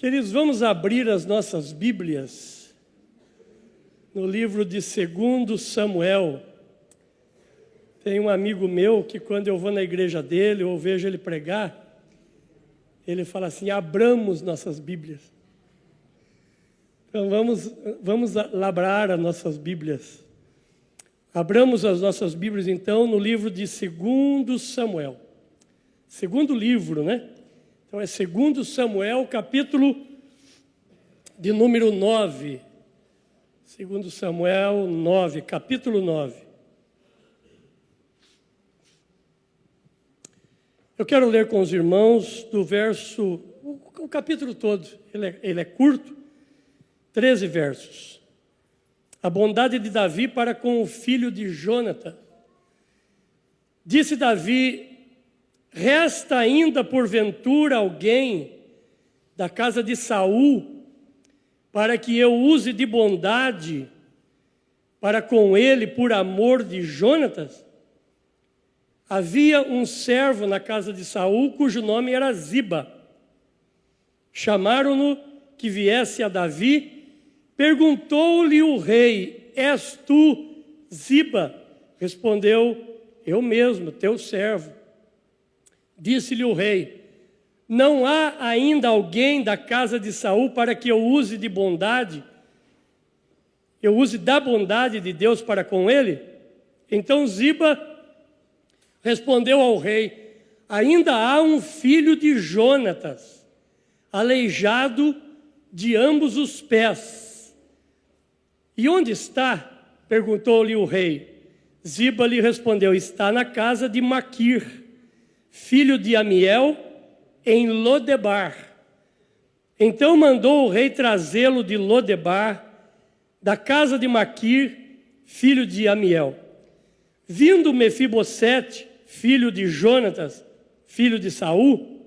Queridos, vamos abrir as nossas Bíblias no livro de 2 Samuel. Tem um amigo meu que quando eu vou na igreja dele ou vejo ele pregar, ele fala assim: abramos nossas Bíblias. Então vamos labrar as nossas Bíblias. Abramos as nossas Bíblias então no livro de 2 Samuel. Segundo livro, né? Então é 2 Samuel, capítulo de número 9. 2 Samuel 9, capítulo 9. Eu quero ler com os irmãos do verso, o capítulo todo, ele é curto, 13 versos. A bondade de Davi para com o filho de Jonatã. Disse Davi: resta ainda porventura alguém da casa de Saul, para que eu use de bondade para com ele por amor de Jonatas? Havia um servo na casa de Saul, cujo nome era Ziba. Chamaram-no que viesse a Davi. Perguntou-lhe o rei: és tu Ziba? Respondeu: eu mesmo, teu servo. Disse-lhe o rei: não há ainda alguém da casa de Saul para que eu use de bondade, eu use da bondade de Deus para com ele? Então Ziba respondeu ao rei: ainda há um filho de Jonatas, aleijado de ambos os pés. E onde está? Perguntou-lhe o rei. Ziba lhe respondeu: está na casa de Maquir, filho de Amiel, em Lodebar. Então mandou o rei trazê-lo de Lodebar, da casa de Maquir, filho de Amiel. Vindo Mefibosete, filho de Jonatas, filho de Saul,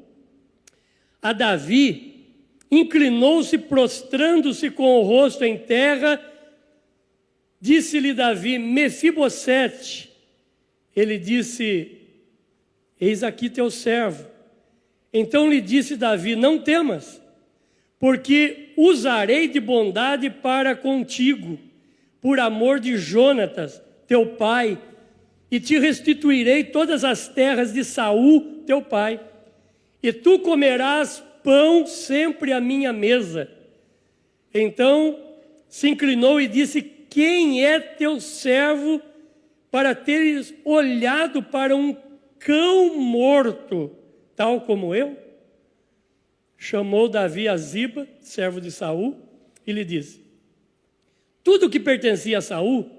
a Davi, inclinou-se, prostrando-se com o rosto em terra. Disse-lhe Davi: Mefibosete. Ele disse: eis aqui teu servo. Então lhe disse Davi: não temas, porque usarei de bondade para contigo, por amor de Jonatas, teu pai, e te restituirei todas as terras de Saul, teu pai. E tu comerás pão sempre à minha mesa. Então se inclinou e disse: quem é teu servo para teres olhado para um cão morto, tal como eu? Chamou Davi a Ziba, servo de Saul, e lhe disse: tudo que pertencia a Saul,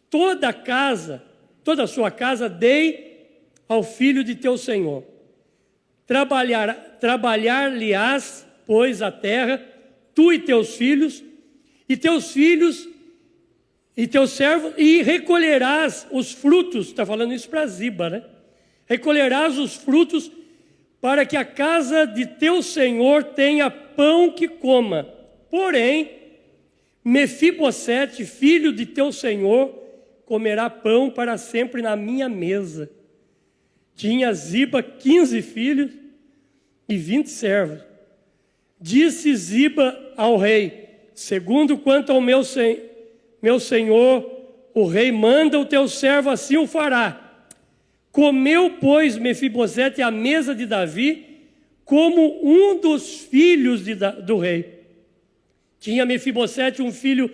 toda a sua casa dei ao filho de teu senhor. Trabalhar-lhe-ás, pois, a terra, tu e teus filhos e teu servo, e recolherás os frutos. Está falando isso para Ziba, né? Recolherás os frutos para que a casa de teu senhor tenha pão que coma. Porém, Mefibosete, filho de teu senhor, comerá pão para sempre na minha mesa. Tinha Ziba 15 filhos e 20 servos. Disse Ziba ao rei: segundo quanto ao meu senhor, o rei manda, o teu servo assim o fará. Comeu, pois, Mefibosete à mesa de Davi, como um dos filhos do rei. Tinha Mefibosete um filho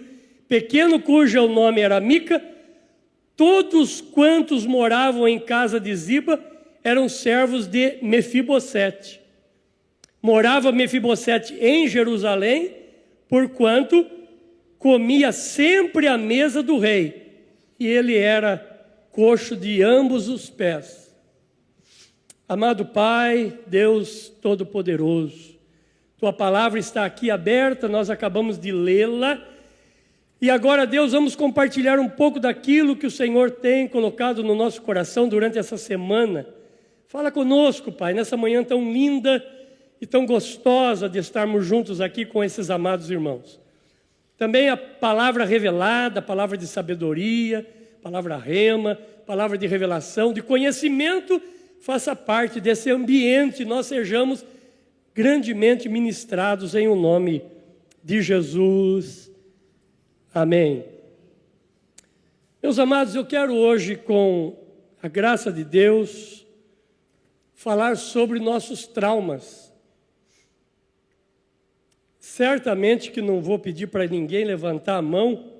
pequeno, cujo nome era Mica. Todos quantos moravam em casa de Ziba eram servos de Mefibosete. Morava Mefibosete em Jerusalém, porquanto comia sempre à mesa do rei, e ele era coxo de ambos os pés. Amado Pai, Deus Todo-Poderoso, tua palavra está aqui aberta, nós acabamos de lê-la, e agora, Deus, vamos compartilhar um pouco daquilo que o Senhor tem colocado no nosso coração durante essa semana. Fala conosco, Pai, nessa manhã tão linda e tão gostosa de estarmos juntos aqui com esses amados irmãos. Também a palavra revelada, a palavra de sabedoria, palavra rema, palavra de revelação, de conhecimento, faça parte desse ambiente, nós sejamos grandemente ministrados em o nome de Jesus. Amém. Meus amados, eu quero hoje, com a graça de Deus, falar sobre nossos traumas. Certamente que não vou pedir para ninguém levantar a mão,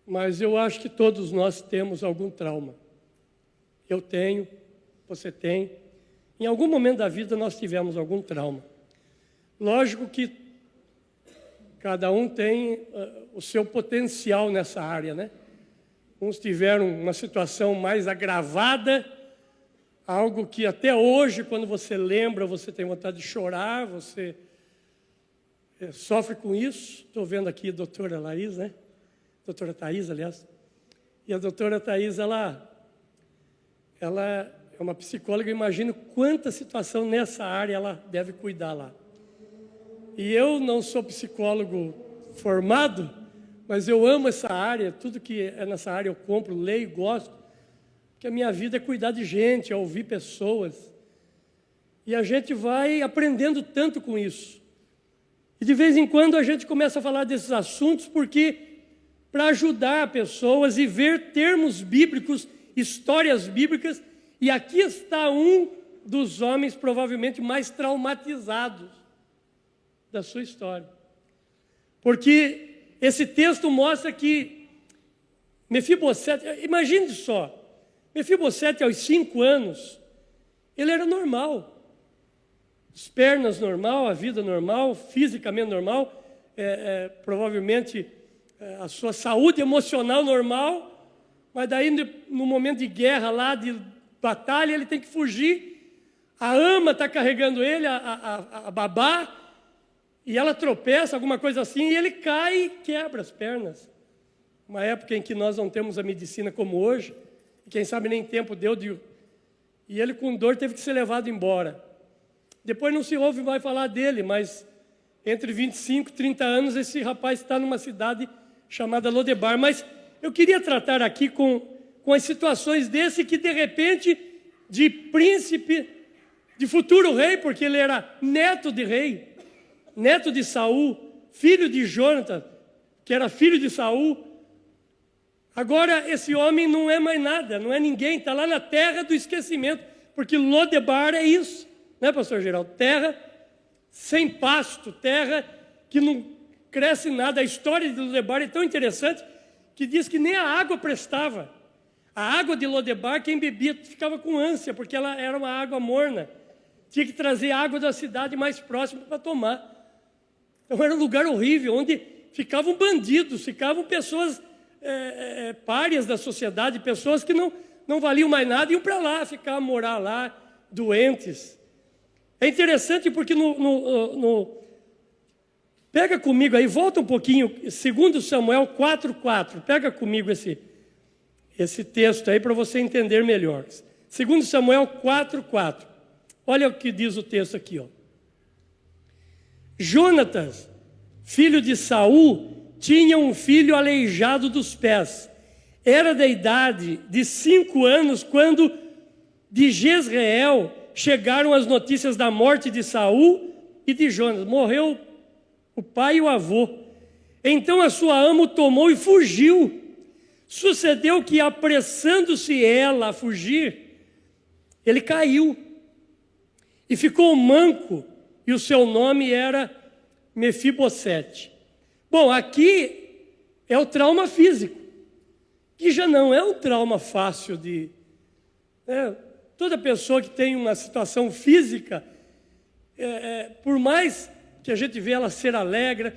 mas eu acho que todos nós temos algum trauma. Eu tenho, você tem. Em algum momento da vida nós tivemos algum trauma. Lógico que cada um tem o seu potencial nessa área, né? Uns tiveram uma situação mais agravada, algo que até hoje, quando você lembra, você tem vontade de chorar, você sofre com isso. Estou vendo aqui a doutora Laís, né? Doutora Thaís, aliás. E a doutora Thaís, ela é uma psicóloga, eu imagino quanta situação nessa área ela deve cuidar lá. E eu não sou psicólogo formado, mas eu amo essa área, tudo que é nessa área eu compro, leio, gosto, porque a minha vida é cuidar de gente, é ouvir pessoas. E a gente vai aprendendo tanto com isso. E de vez em quando a gente começa a falar desses assuntos para ajudar pessoas e ver termos bíblicos, histórias bíblicas. E aqui está um dos homens provavelmente mais traumatizados da sua história. Porque esse texto mostra que Mefibosete, imagine só, Mefibosete aos 5 anos, ele era normal. As pernas normal, a vida normal, fisicamente normal, provavelmente a sua saúde emocional normal, mas daí no momento de guerra lá, de batalha, ele tem que fugir. A ama está carregando ele, a babá, e ela tropeça, alguma coisa assim, e ele cai e quebra as pernas. Uma época em que nós não temos a medicina como hoje, e quem sabe nem tempo deu e ele com dor teve que ser levado embora. Depois não se ouve mais falar dele, mas entre 25 e 30 anos esse rapaz está numa cidade chamada Lodebar. Mas eu queria tratar aqui com as situações desse que de repente, de príncipe, de futuro rei, porque ele era neto de rei, neto de Saul, filho de Jonathan, que era filho de Saul. Agora esse homem não é mais nada, não é ninguém, está lá na terra do esquecimento, porque Lodebar é isso, né, pastor Geraldo? Terra sem pasto, terra que não cresce nada. A história de Lodebar é tão interessante que diz que nem a água prestava. A água de Lodebar, quem bebia ficava com ânsia, porque ela era uma água morna. Tinha que trazer água da cidade mais próxima para tomar. Então era um lugar horrível, onde ficavam bandidos, ficavam pessoas párias da sociedade, pessoas que não valiam mais nada, iam para lá, ficar morar lá, doentes. É interessante porque pega comigo aí, volta um pouquinho, 2 Samuel 4:4, pega comigo esse texto aí para você entender melhor. 2 Samuel 4:4, olha o que diz o texto aqui, ó. Jonatas, filho de Saul, tinha um filho aleijado dos pés. Era da idade de 5 anos quando de Jezreel chegaram as notícias da morte de Saul e de Jonatas. Morreu o pai e o avô. Então a sua ama o tomou e fugiu. Sucedeu que, apressando-se ela a fugir, ele caiu e ficou manco, e o seu nome era Mefibosete. Bom, aqui é o trauma físico, que já não é um trauma fácil de... toda pessoa que tem uma situação física, por mais que a gente vê ela ser alegre,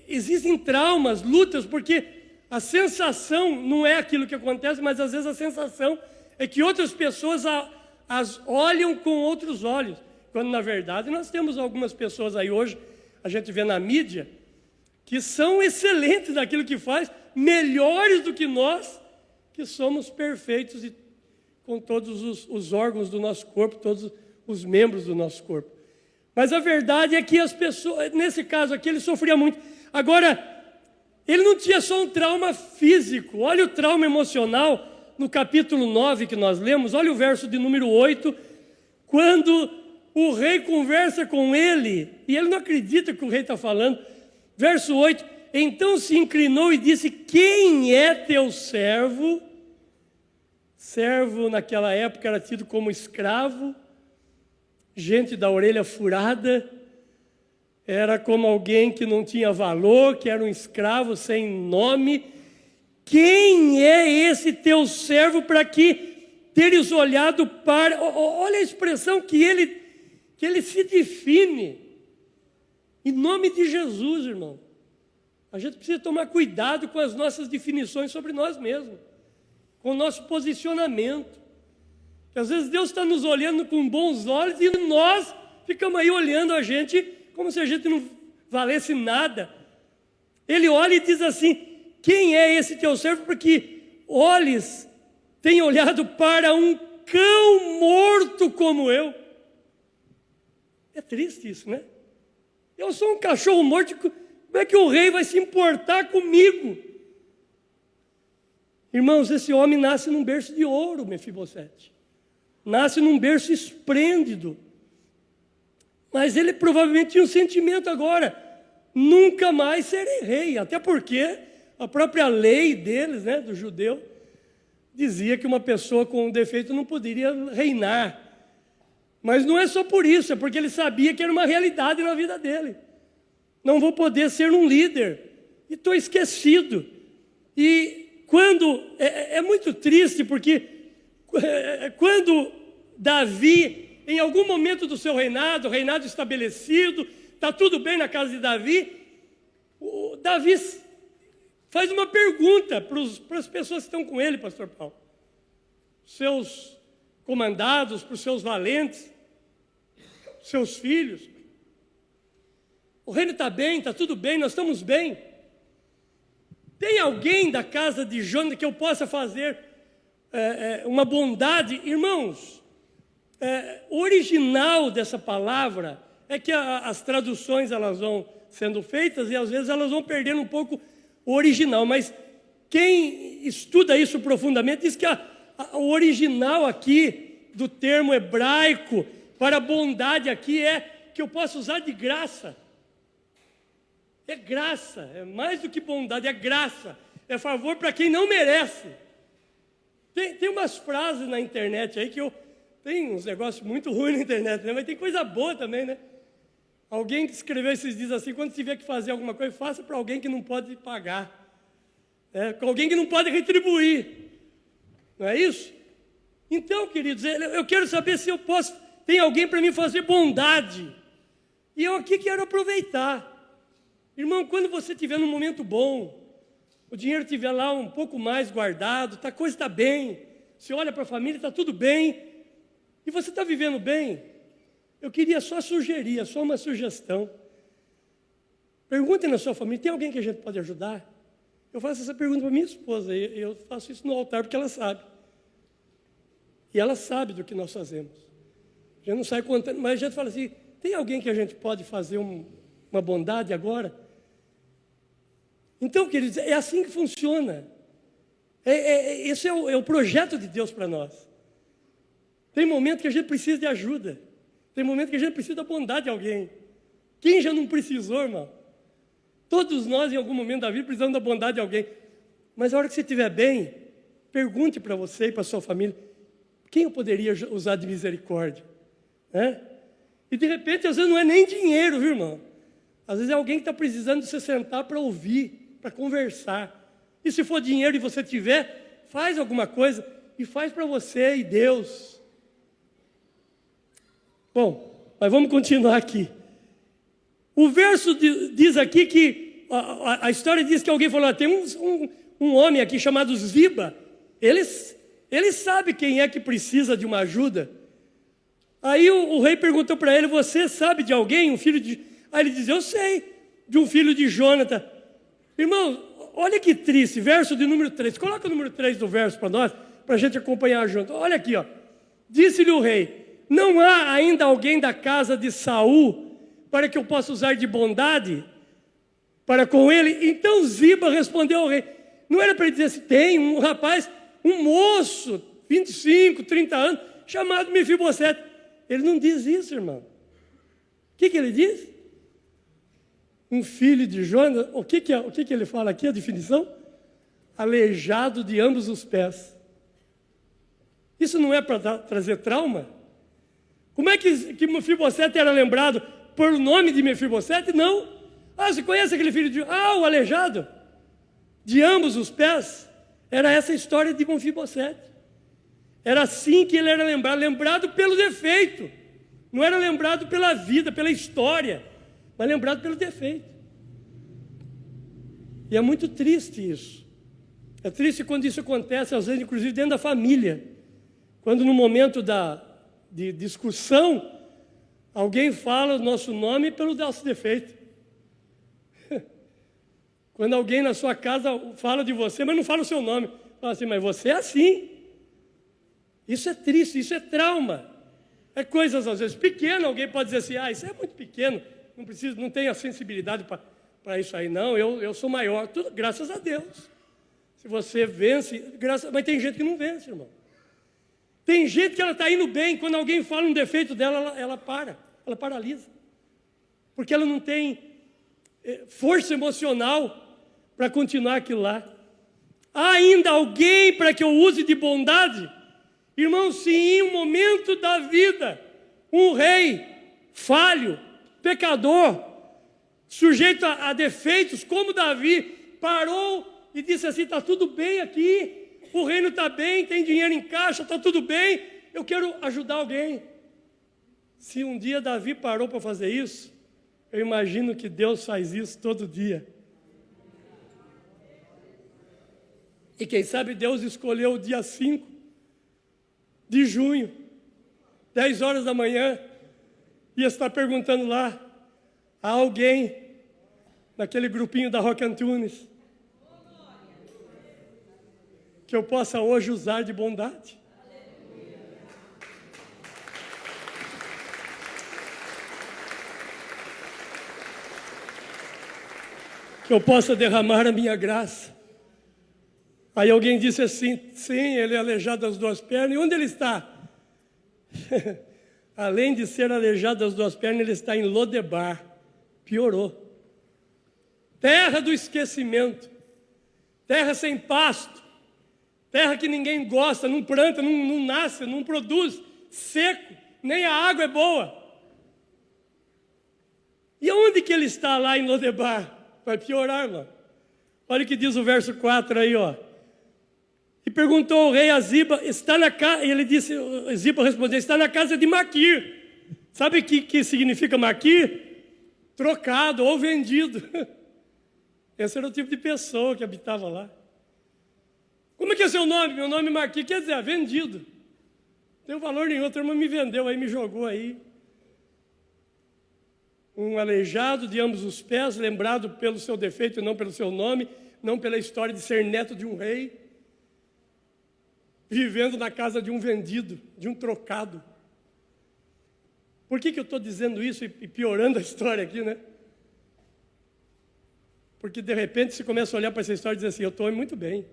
existem traumas, lutas, porque a sensação não é aquilo que acontece, mas às vezes a sensação é que outras pessoas as olham com outros olhos, quando na verdade nós temos algumas pessoas aí hoje, a gente vê na mídia, que são excelentes naquilo que faz, melhores do que nós, que somos perfeitos e com todos os órgãos do nosso corpo, todos os membros do nosso corpo. Mas a verdade é que as pessoas, nesse caso aqui, ele sofria muito. Agora, ele não tinha só um trauma físico, olha o trauma emocional no capítulo 9 que nós lemos, olha o verso de número 8, quando o rei conversa com ele, e ele não acredita que o rei está falando. Verso 8, então se inclinou e disse, quem é teu servo? Servo naquela época era tido como escravo, gente da orelha furada, era como alguém que não tinha valor, que era um escravo sem nome. Quem é esse teu servo para que teres olhado para... Olha a expressão que ele se define. Em nome de Jesus, irmão. A gente precisa tomar cuidado com as nossas definições sobre nós mesmos. Com o nosso posicionamento. Porque às vezes Deus está nos olhando com bons olhos e nós ficamos aí olhando a gente como se a gente não valesse nada. Ele olha e diz assim, quem é esse teu servo? Porque olhes, tem olhado para um cão morto como eu. É triste isso, né? Eu sou um cachorro morto, como é que o rei vai se importar comigo? Irmãos, esse homem nasce num berço de ouro, Mefibosete. Nasce num berço esplêndido. Mas ele provavelmente tinha um sentimento agora, nunca mais serei rei. Até porque a própria lei deles, né, do judeu, dizia que uma pessoa com um defeito não poderia reinar. Mas não é só por isso, é porque ele sabia que era uma realidade na vida dele. Não vou poder ser um líder. E estou esquecido. E quando... É muito triste, porque quando Davi, em algum momento do seu reinado estabelecido, está tudo bem na casa de Davi, Davi faz uma pergunta para as pessoas que estão com ele, pastor Paulo. Seus comandados, para os seus valentes, seus filhos. O reino está bem, está tudo bem, nós estamos bem. Tem alguém da casa de Jonathan que eu possa fazer uma bondade? Irmãos, o original dessa palavra é que as traduções elas vão sendo feitas e às vezes elas vão perdendo um pouco o original, mas quem estuda isso profundamente diz que o original aqui do termo hebraico para bondade aqui é que eu posso usar de graça. É graça, é mais do que bondade, é graça, é favor para quem não merece. Tem umas frases na internet aí que tem uns negócios muito ruins na internet, né? Mas tem coisa boa também, né? Alguém que escreveu esses dias assim, quando tiver que fazer alguma coisa, faça para alguém que não pode pagar. Com alguém que não pode retribuir. Não é isso? Então, queridos, eu quero saber se eu posso... Tem alguém para mim fazer bondade. E eu aqui quero aproveitar. Irmão, quando você estiver num momento bom, o dinheiro estiver lá um pouco mais guardado, a coisa está bem, você olha para a família, está tudo bem, e você está vivendo bem, eu queria só sugerir, só uma sugestão. Perguntem na sua família, tem alguém que a gente pode ajudar? Eu faço essa pergunta para minha esposa, e eu faço isso no altar porque ela sabe. E ela sabe do que nós fazemos. A gente não sai contando, mas a gente fala assim, tem alguém que a gente pode fazer uma bondade agora? Então, queridos, é assim que funciona. Esse é o projeto de Deus para nós. Tem momento que a gente precisa de ajuda. Tem momento que a gente precisa da bondade de alguém. Quem já não precisou, irmão? Todos nós, em algum momento da vida, precisamos da bondade de alguém. Mas a hora que você estiver bem, pergunte para você e para a sua família, quem eu poderia usar de misericórdia? E de repente, às vezes não é nem dinheiro, viu, irmão? Às vezes é alguém que está precisando de você sentar para ouvir, para conversar. E se for dinheiro e você tiver, faz alguma coisa e faz para você e Deus. Bom, mas vamos continuar aqui. O verso diz aqui que, a história diz que alguém falou, tem um homem aqui chamado Ziba, ele sabe quem é que precisa de uma ajuda. Aí o rei perguntou para ele, você sabe de alguém, um filho de... Aí ele diz, eu sei, de um filho de Jonathan. Irmão, olha que triste, verso de número 3. Coloca o número 3 do verso para nós, para a gente acompanhar junto. Olha aqui, ó. Disse-lhe o rei, não há ainda alguém da casa de Saul para que eu possa usar de bondade para com ele? Então Ziba respondeu ao rei. Não era para ele dizer assim, tem um rapaz, um moço, 25, 30 anos, chamado Mefibosete. Ele não diz isso, irmão. O que ele diz? Um filho de Jonas, o que ele fala aqui, a definição? Aleijado de ambos os pés. Isso não é para trazer trauma? Como é que Mefibosete era lembrado por nome de Mefibosete? Não. Você conhece aquele filho de... o aleijado de ambos os pés. Era essa a história de Mefibosete. Era assim que ele era lembrado pelo defeito. Não era lembrado pela vida, pela história, mas lembrado pelo defeito. E é muito triste isso. É triste quando isso acontece, às vezes, inclusive dentro da família. Quando no momento de discussão, alguém fala o nosso nome pelo nosso defeito. Quando alguém na sua casa fala de você, mas não fala o seu nome. Fala assim, mas você é assim. Isso é triste, isso é trauma. É coisas, às vezes, pequenas. Alguém pode dizer assim, isso é muito pequeno, não tenho a sensibilidade para isso aí. Não, eu sou maior. Tudo, graças a Deus. Se você vence, mas tem gente que não vence, irmão. Tem gente que ela está indo bem, quando alguém fala um defeito dela, ela paralisa. Porque ela não tem força emocional para continuar aquilo lá. Há ainda alguém para que eu use de bondade? Irmão, se em um momento da vida, um rei falho, pecador, sujeito a defeitos, como Davi, parou e disse assim, está tudo bem aqui, o reino está bem, tem dinheiro em caixa, está tudo bem, eu quero ajudar alguém. Se um dia Davi parou para fazer isso, eu imagino que Deus faz isso todo dia. E quem sabe Deus escolheu o dia 5 de junho, 10 horas da manhã, e está perguntando lá a alguém, naquele grupinho da Rock Antunes, que eu possa hoje usar de bondade. Que eu possa derramar a minha graça. Aí alguém disse assim, sim, ele é aleijado das duas pernas. E onde ele está? Além de ser aleijado das duas pernas, ele está em Lodebar. Piorou. Terra do esquecimento. Terra sem pasto. Terra que ninguém gosta, não planta, não nasce, não produz. Seco, nem a água é boa. E onde que ele está lá em Lodebar? Vai piorar, irmão. Olha o que diz o verso 4 aí, ó. E perguntou o rei a Ziba, está na casa, e ele disse, Ziba respondeu, está na casa de Maquir. Sabe o que significa Maquir? Trocado ou vendido. Esse era o tipo de pessoa que habitava lá. Como é que é seu nome? Meu nome é Maquir, quer dizer, vendido. Não tem valor nenhum, a turma me vendeu aí, me jogou aí. Um aleijado de ambos os pés, lembrado pelo seu defeito e não pelo seu nome, não pela história de ser neto de um rei, vivendo na casa de um vendido, de um trocado. Por que eu estou dizendo isso e piorando a história aqui, né? Porque de repente você começa a olhar para essa história e dizer assim, eu estou muito bem.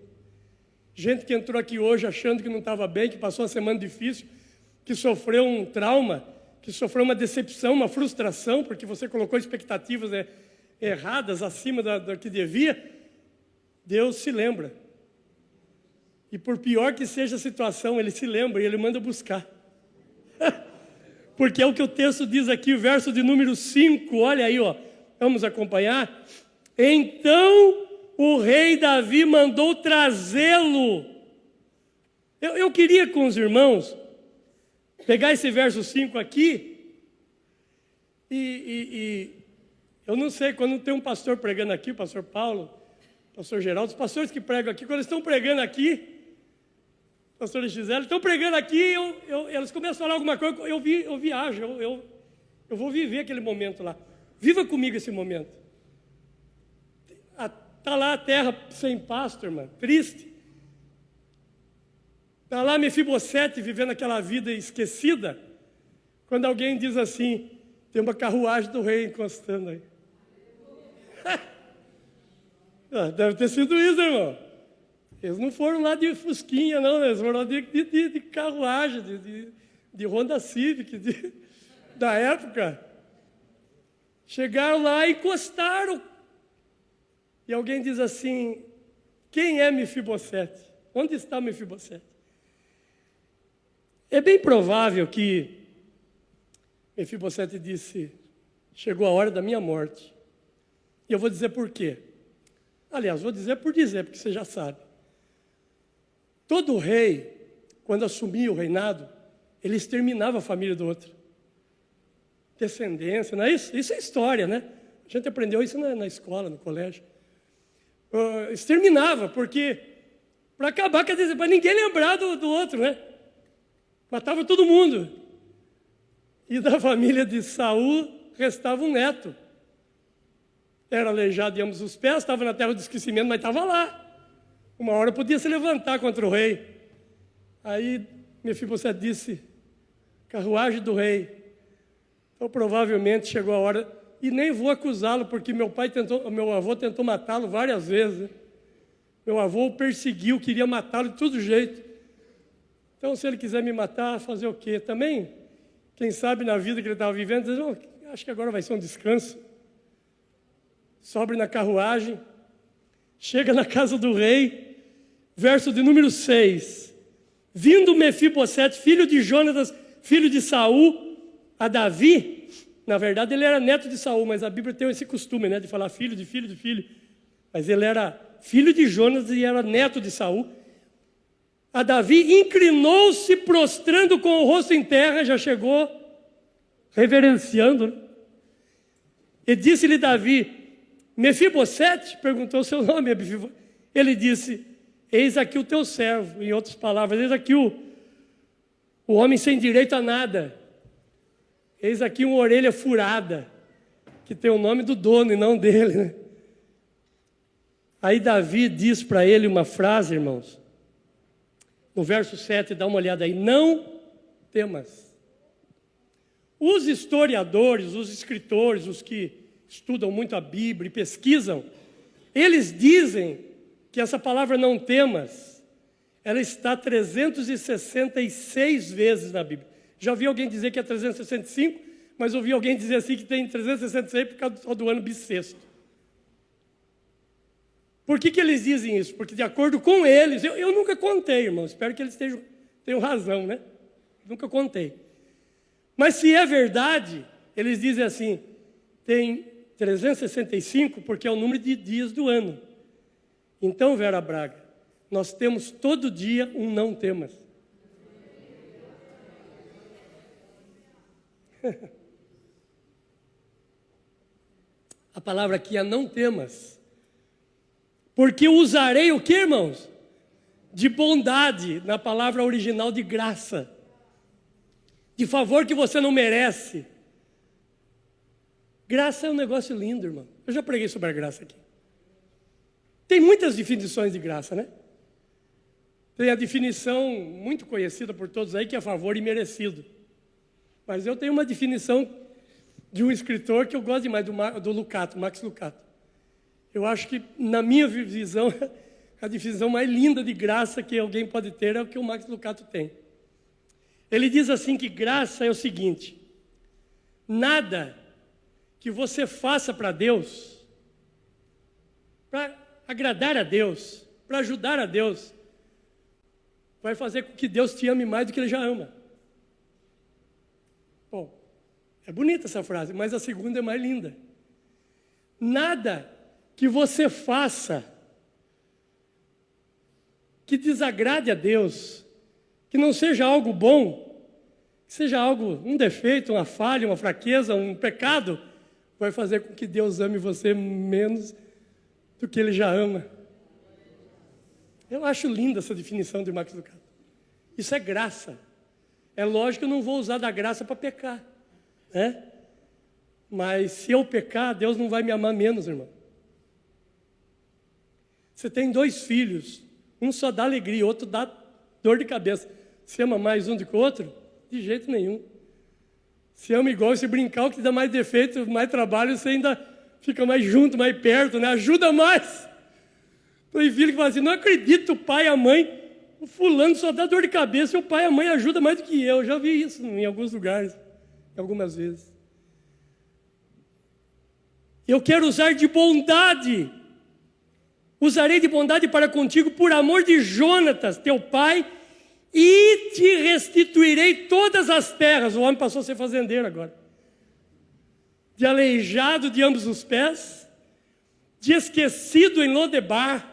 Gente que entrou aqui hoje achando que não estava bem, que passou uma semana difícil, que sofreu um trauma, que sofreu uma decepção, uma frustração, porque você colocou expectativas erradas acima do que devia. Deus se lembra. E por pior que seja a situação, Ele se lembra e Ele manda buscar. Porque é o que o texto diz aqui, o verso de número 5, olha aí, ó, vamos acompanhar. Então o rei Davi mandou trazê-lo. Eu queria com os irmãos pegar esse verso 5 aqui e eu não sei, quando tem um pastor pregando aqui, o pastor Paulo, o pastor Geraldo, os pastores que pregam aqui, quando eles estão pregando aqui, pastor Gisele, estão pregando aqui, eles começam a falar alguma coisa, eu viajo, eu vou viver aquele momento lá. Viva comigo esse momento. Está lá a terra sem pasto, irmã, triste. Está lá Mefibosete vivendo aquela vida esquecida, quando alguém diz assim, tem uma carruagem do rei encostando aí. Deve ter sido isso, irmão. Eles não foram lá de fusquinha, não, eles foram lá de carruagem, de Honda Civic, da época. Chegaram lá e encostaram. E alguém diz assim, quem é Mefibosete? Onde está Mefibosete? É bem provável que Mefibosete disse, chegou a hora da minha morte. E eu vou dizer por quê. Aliás, vou dizer por dizer, porque você já sabe. Todo rei, quando assumia o reinado, ele exterminava a família do outro. Descendência, não é isso? Isso é história, né? A gente aprendeu isso na escola, no colégio. Exterminava, porque para acabar, quer dizer, para ninguém lembrar do outro, né? Matava todo mundo. E da família de Saul restava um neto. Era aleijado de ambos os pés, estava na terra do esquecimento, mas estava lá. Uma hora podia se levantar contra o rei. Aí Mefibosete disse, carruagem do rei. Então provavelmente chegou a hora, e nem vou acusá-lo, porque meu avô tentou matá-lo várias vezes. Né? Meu avô o perseguiu, queria matá-lo de todo jeito. Então se ele quiser me matar, fazer o quê? Também, quem sabe na vida que ele estava vivendo, diz, oh, acho que agora vai ser um descanso. Sobe na carruagem, chega na casa do rei, verso de número 6. Vindo Mefibosete, filho de Jonatas, filho de Saul, a Davi, na verdade ele era neto de Saul, mas a Bíblia tem esse costume, né, de falar filho de filho de filho. Mas ele era filho de Jonatas e era neto de Saul. A Davi inclinou-se, prostrando com o rosto em terra, já chegou reverenciando. Né? E disse-lhe Davi, Mefibosete, perguntou o seu nome. Ele disse, eis aqui o teu servo. Em outras palavras, eis aqui o homem sem direito a nada. Eis aqui uma orelha furada, que tem o nome do dono e não dele. Né? Aí Davi diz para ele uma frase, irmãos. No verso 7, dá uma olhada aí. Não temas. Os historiadores, os escritores, os que estudam muito a Bíblia e pesquisam, eles dizem que essa palavra não temas, ela está 366 vezes na Bíblia. Já ouvi alguém dizer que é 365, mas ouvi alguém dizer assim que tem 366 por causa do ano bissexto. Por que eles dizem isso? Porque de acordo com eles, eu nunca contei, irmão, espero que eles tenham razão, né? Nunca contei. Mas se é verdade, eles dizem assim, tem 365 porque é o número de dias do ano. Então, Vera Braga, nós temos todo dia um não temas. A palavra aqui é não temas. Porque usarei o que, irmãos? De bondade, na palavra original de graça. De favor que você não merece. Graça é um negócio lindo, irmão. Eu já preguei sobre a graça aqui. Tem muitas definições de graça, né? Tem a definição muito conhecida por todos aí, que é favor imerecido. Mas eu tenho uma definição de um escritor que eu gosto demais, do Lucato, Max Lucato. Eu acho que, na minha visão, a definição mais linda de graça que alguém pode ter é o que o Max Lucato tem. Ele diz assim que graça é o seguinte, nada que você faça para Deus, para agradar a Deus, para ajudar a Deus, vai fazer com que Deus te ame mais do que Ele já ama. Bom, é bonita essa frase, mas a segunda é mais linda. Nada que você faça que desagrade a Deus, que não seja algo bom, que seja algo, um defeito, uma falha, uma fraqueza, um pecado, vai fazer com que Deus ame você menos do que Ele já ama. Eu acho linda essa definição de Max Lucado. Isso é graça. É lógico que eu não vou usar da graça para pecar, né? Mas se eu pecar, Deus não vai me amar menos, irmão. Você tem 2 filhos, um só dá alegria, outro dá dor de cabeça. Você ama mais um do que o outro? De jeito nenhum. Se ama igual, se brincar, o que dá mais defeito, mais trabalho, você ainda fica mais junto, mais perto, né? Ajuda mais. Tem filho que fala assim, não acredito, o pai e a mãe O fulano só dá dor de cabeça e o pai e a mãe ajudam mais do que eu. Já vi isso em alguns lugares, algumas vezes. Eu quero usar de bondade. Usarei de bondade para contigo por amor de Jonatas, teu pai, e te restituirei todas as terras. O homem passou a ser fazendeiro agora. De aleijado de ambos os pés, de esquecido em Lodebar,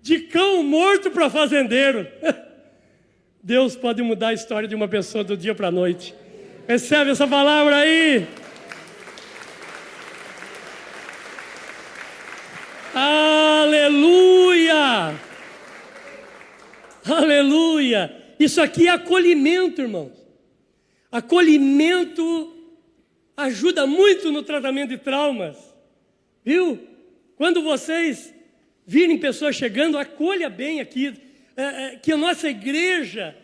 de cão morto para fazendeiro. Deus pode mudar a história de uma pessoa do dia para a noite. Recebe essa palavra aí. Aleluia! Aleluia! Isso aqui é acolhimento, irmãos. Acolhimento ajuda muito no tratamento de traumas. Viu? Quando vocês virem pessoas chegando, acolha bem aqui. Que a nossa igreja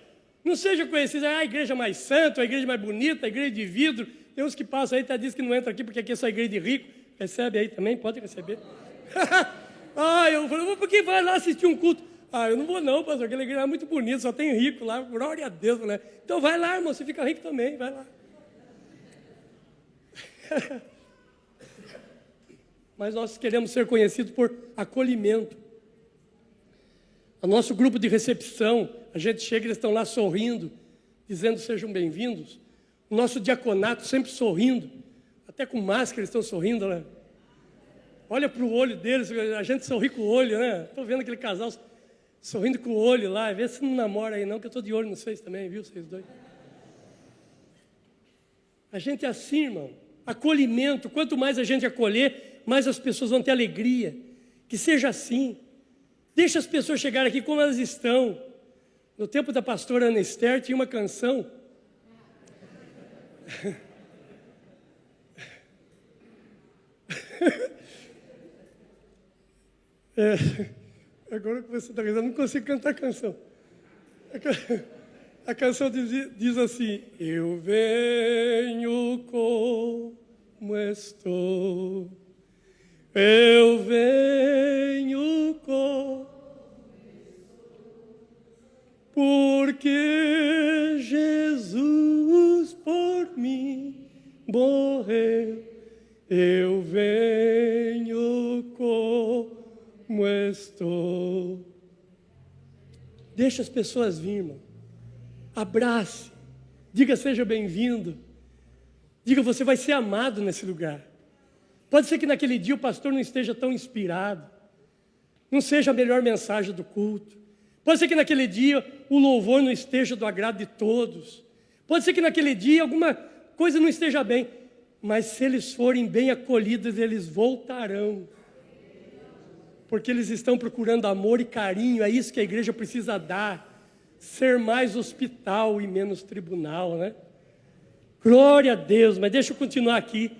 não seja conhecida, a igreja mais santa, a igreja mais bonita, a igreja de vidro. Tem uns que passam aí, diz que não entra aqui porque aqui é só igreja de rico. Recebe aí também, pode receber. Eu falei, por que vai lá assistir um culto? Eu não vou não, pastor, aquela igreja é muito bonita, só tem rico lá, glória a Deus. Né? Então vai lá, irmão, você fica rico também, vai lá. Mas nós queremos ser conhecidos por acolhimento. O nosso grupo de recepção, a gente chega e eles estão lá sorrindo, dizendo sejam bem-vindos. O nosso diaconato sempre sorrindo, até com máscara eles estão sorrindo, né? Olha para o olho deles, a gente sorri com o olho, né? Estou vendo aquele casal sorrindo com o olho lá, vê se não namora aí não, que eu estou de olho nos vocês também, viu, vocês dois? A gente é assim, irmão, acolhimento, quanto mais a gente acolher, mais as pessoas vão ter alegria, que seja assim. Deixa as pessoas chegarem aqui como elas estão. No tempo da pastora Ana Esther tinha uma canção. Agora que você está dizendo, eu não consigo cantar a canção. A canção diz assim: eu venho como estou, eu venho como porque Jesus por mim morreu, eu venho como estou. Deixa as pessoas vir, irmão. Abrace, diga seja bem-vindo, diga você vai ser amado nesse lugar. Pode ser que naquele dia o pastor não esteja tão inspirado, não seja a melhor mensagem do culto, pode ser que naquele dia o louvor não esteja do agrado de todos, pode ser que naquele dia alguma coisa não esteja bem, mas se eles forem bem acolhidos, eles voltarão, porque eles estão procurando amor e carinho. É isso que a igreja precisa dar. Ser mais hospital e menos tribunal, né? Glória a Deus, mas deixa eu continuar aqui.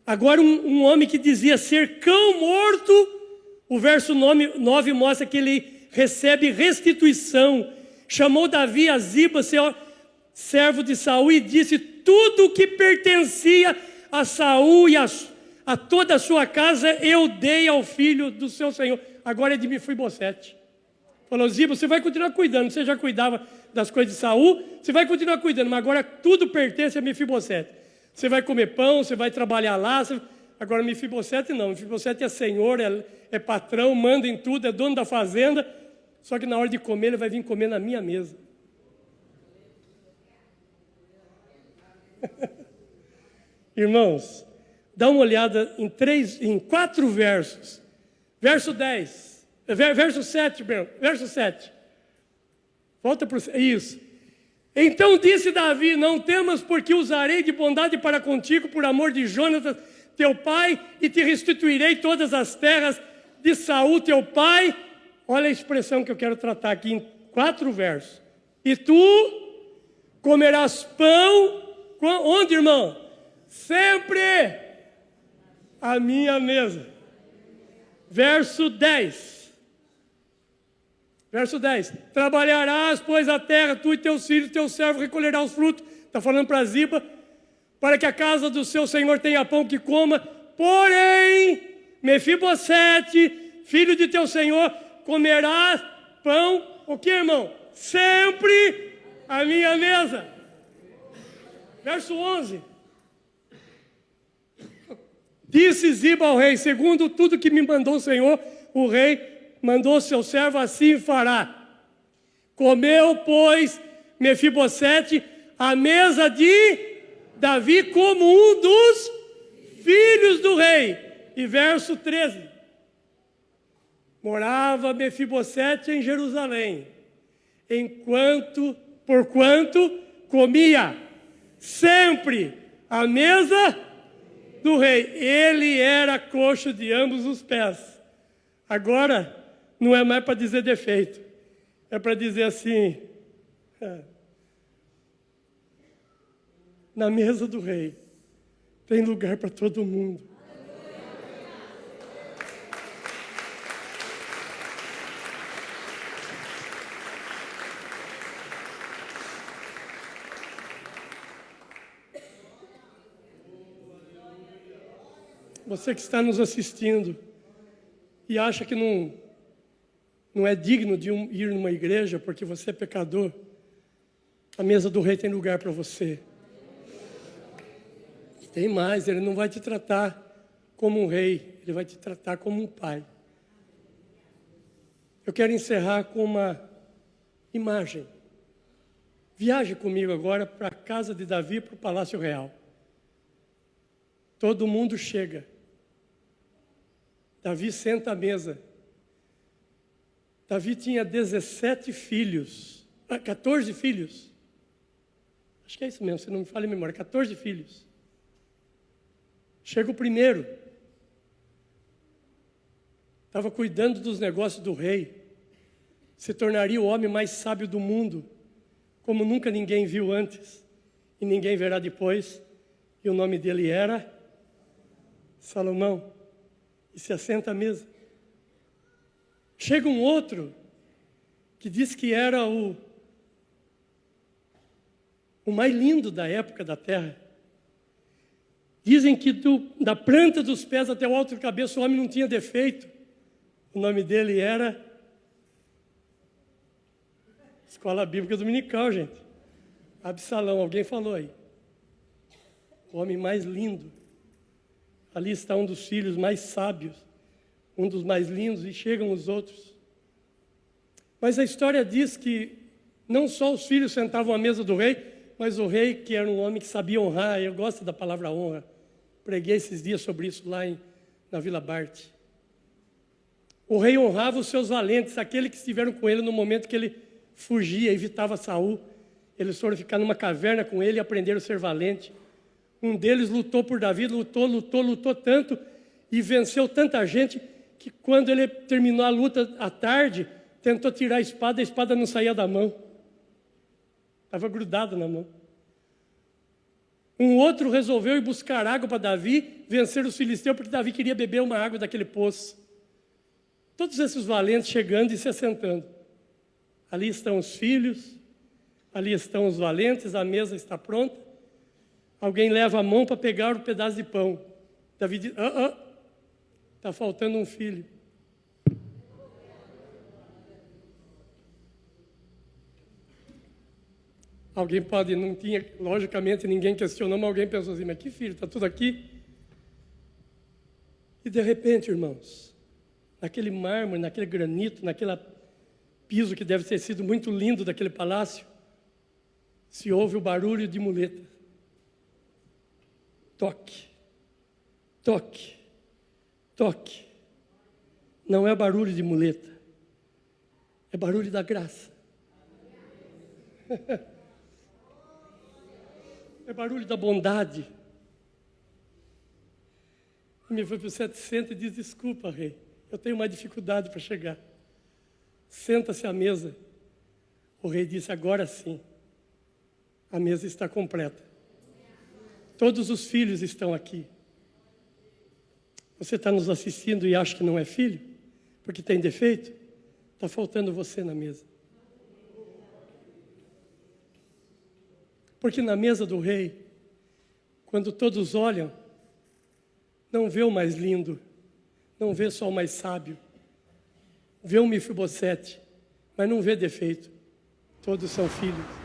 Agora um homem que dizia ser cão morto, o verso 9 mostra que ele recebe restituição. Chamou Davi a Ziba, seu servo de Saul, e disse: tudo o que pertencia a Saul e a toda a sua casa eu dei ao filho do seu senhor. Agora é de Mefibosete. Falou: Ziba, você vai continuar cuidando, você já cuidava das coisas de Saul, você vai continuar cuidando, mas agora tudo pertence a Mefibosete. Você vai comer pão, você vai trabalhar lá, agora Mefibosete não, Mefibosete é senhor, é patrão, manda em tudo, é dono da fazenda, só que na hora de comer ele vai vir comer na minha mesa. Irmãos, dá uma olhada em 4 versos. Verso 10. Verso 7, verso 7. Volta para isso. Então disse Davi: não temas, porque usarei de bondade para contigo por amor de Jonatas, teu pai, e te restituirei todas as terras de Saul, teu pai. Olha a expressão que eu quero tratar aqui em 4 versos. E tu comerás pão, onde, irmão? Sempre à minha mesa. Verso 10. Verso 10, trabalharás, pois, a terra, tu e teus filhos, teu servo recolherá os frutos. Está falando para Ziba, para que a casa do seu senhor tenha pão que coma. Porém, Mefibosete, filho de teu senhor, comerá pão, o que, irmão? sempre à minha mesa. Verso 11. Disse Ziba ao rei: segundo tudo que me mandou o Senhor, o rei mandou seu servo, assim fará. Comeu, pois, Mefibosete à mesa de Davi como um dos filhos do rei. E verso 13. Morava Mefibosete em Jerusalém, porquanto comia sempre à mesa do rei. Ele era coxo de ambos os pés. Agora, não é mais para dizer defeito, é para dizer assim: na mesa do rei tem lugar para todo mundo. Você que está nos assistindo e acha que não é digno de ir numa igreja porque você é pecador, a mesa do rei tem lugar para você. Tem mais, ele não vai te tratar como um rei, ele vai te tratar como um pai. Eu quero encerrar com uma imagem. Viaje comigo agora para a casa de Davi, para o Palácio Real. Todo mundo chega. Davi senta à mesa. Davi tinha 14 filhos. Acho que é isso mesmo, se não me falha a memória, 14 filhos. Chega o primeiro. Estava cuidando dos negócios do rei. Se tornaria o homem mais sábio do mundo, como nunca ninguém viu antes, e ninguém verá depois. E o nome dele era Salomão. E se assenta à mesa. Chega um outro, que diz que era o mais lindo da época da terra. Dizem que da planta dos pés até o alto da cabeça o homem não tinha defeito. O nome dele era Escola Bíblica Dominical, gente. Absalão, alguém falou aí. O homem mais lindo. Ali está um dos filhos mais sábios, um dos mais lindos, e chegam os outros. Mas a história diz que não só os filhos sentavam à mesa do rei, mas o rei, que era um homem que sabia honrar. Eu gosto da palavra honra. Preguei esses dias sobre isso lá na Vila Bart. O rei honrava os seus valentes, aqueles que estiveram com ele no momento que ele fugia, evitava Saul. Eles foram ficar numa caverna com ele e aprenderam a ser valente. Um deles lutou por Davi, lutou tanto e venceu tanta gente que quando ele terminou a luta à tarde, tentou tirar a espada não saía da mão. Estava grudado na mão. Um outro resolveu ir buscar água para Davi, vencer os filisteus, porque Davi queria beber uma água daquele poço. Todos esses valentes chegando e se assentando. Ali estão os filhos, ali estão os valentes, a mesa está pronta. Alguém leva a mão para pegar um pedaço de pão. Davi diz: está faltando um filho. Alguém pode, não tinha, logicamente ninguém questionou, mas alguém pensou assim: mas que filho, está tudo aqui? E de repente, irmãos, naquele mármore, naquele granito, naquele piso que deve ter sido muito lindo daquele palácio, se ouve o barulho de muleta. Toque, toque, toque. Não é barulho de muleta, é barulho da graça. É barulho da bondade. E Mefibosete senta e diz: desculpa, rei, eu tenho uma dificuldade para chegar. Senta-se à mesa. O rei disse: agora sim, a mesa está completa. Todos os filhos estão aqui. Você está nos assistindo e acha que não é filho? Porque tem defeito? Está faltando você na mesa. Porque na mesa do rei, quando todos olham, não vê o mais lindo, não vê só o mais sábio, vê um Mefibosete, mas não vê defeito. Todos são filhos.